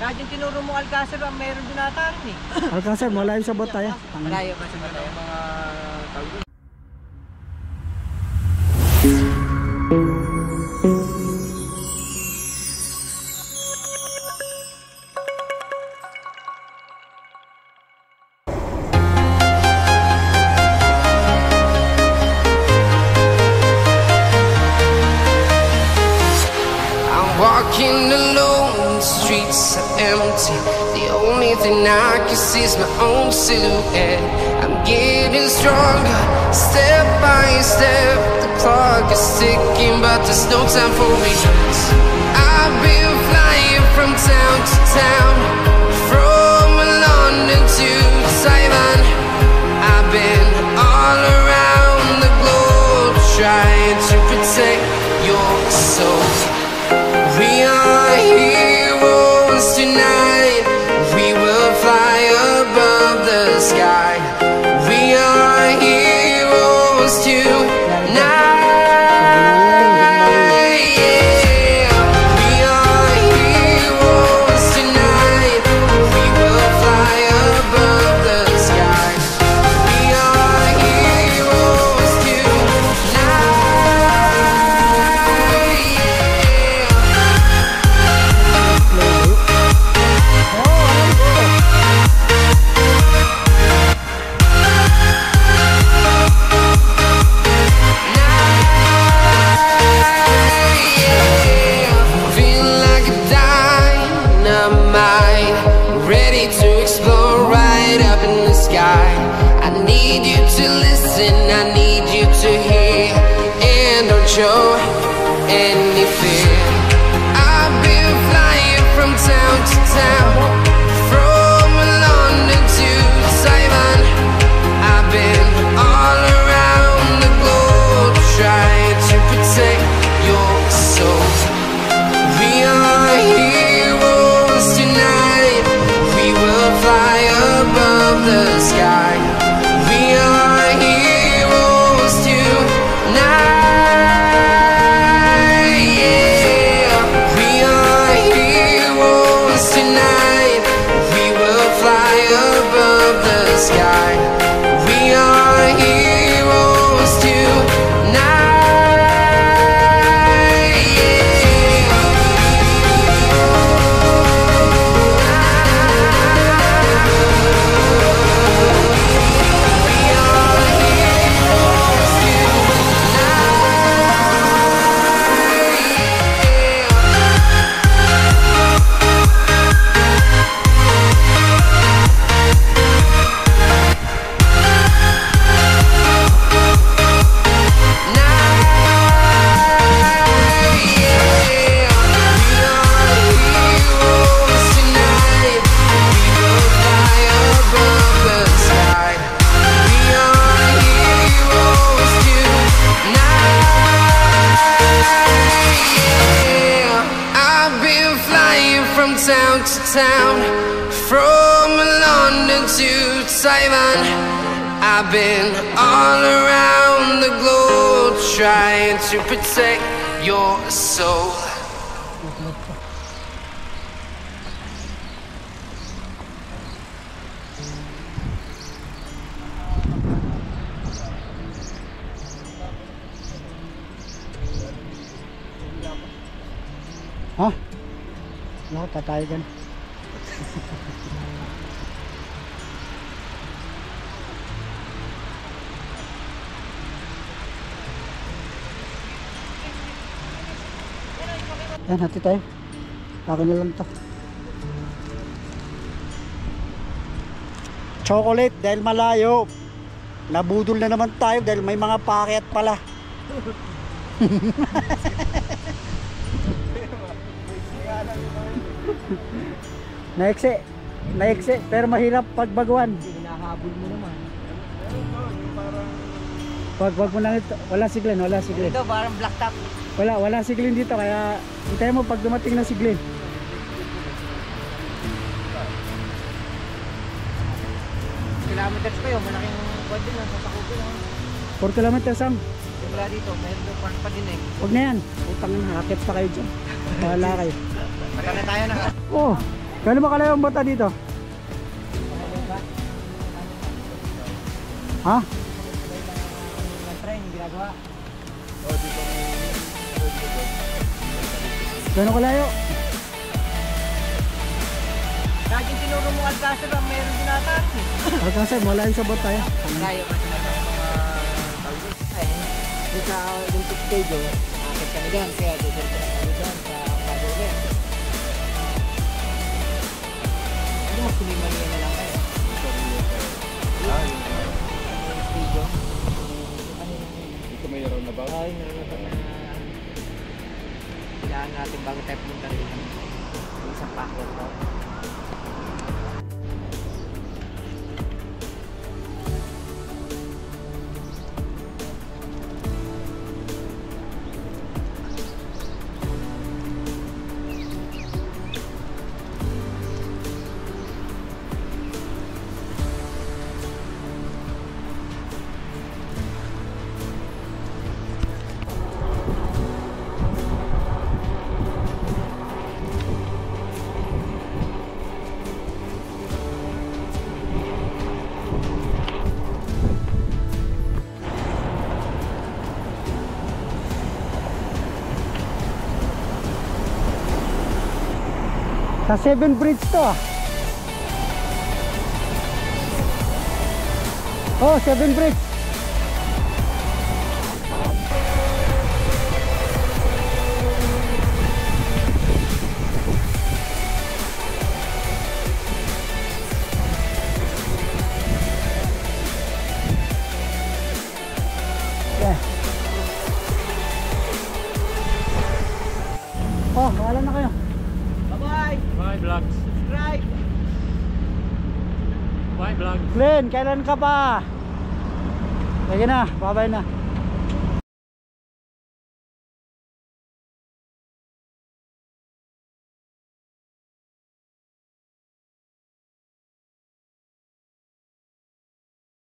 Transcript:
Kahit yung tinuro mo Alcázar, meron din ata rin eh. Alcázar, malayo sa Botaya. Malayo pa sa Botaya. Mga tawag. Walking alone, the streets are empty. The only thing I can see is my own silhouette. I'm getting stronger, step by step. The clock is ticking, but there's no time for regrets. I've been flying from town to town, from London to Taiwan. I've been all around the globe, trying to protect your soul. We are heroes tonight. We will fly above the sky. We are heroes tonight. Yeah. We are heroes tonight. We will fly above the sky. We are heroes tonight. I need you to hear and don't show any fear. I've been flying from town to town, from London to Taiwan. I've been all around the globe, trying to protect your soul. We are heroes tonight. We will fly above the sky. We are heroes tonight. Yeah. We are heroes tonight. We will fly above the sky. We are heroes tonight. Town to town, from London to Taiwan. I've been all around the globe, trying to protect your soul. Hah? Lahat tatay kan. Yan, hati tayo. Akin na lang to. Chocolate dahil malayo. Nabudol na naman tayo dahil may mga packet pala. Naiksi, pero mahirap pagbaguan. Hinahabol mo naman. Wag mo lang ito. Wala siglin. Ito parang black top. Wala siglin dito, kaya hintayin mo pag dumating na siglin. Kilometers pa yun, malaking kwento na, sasakupin na. 4 kilometers ang. Wala dito, meron doon park pa din eh. Huwag na yan. Utang na, hakit pa kayo dyan. Bahala kayo. Mata na tayo na. Oh, Kailan ba kalayo ang bata dito? Ha? Ng train, yung ginagawa. Gano'n kalayo? Kahit yung tinuro mo Alcázar, meron din ata. Kasi malayo sa bata tayo. Layo kasi na mga tawag. Ay, doon sa Olympic Stadium, akit kami doon. Kaya doon sa kami doon sa Padule. Ano mas tulimaniya na lang kayo? Yung stadium. Ito may araw na ba? Ay, meron na ba na kailangan natin bago tayo punta rin. Yung isang packet to. Sa 7 Bridge to ah. Oh, 7 Bridge. Yeah. Oh, maalam na kayo. Bye-bye! Bye vlogs. Subscribe! Bye vlogs. Glenn, kailan ka pa? Sige na, bye-bye na.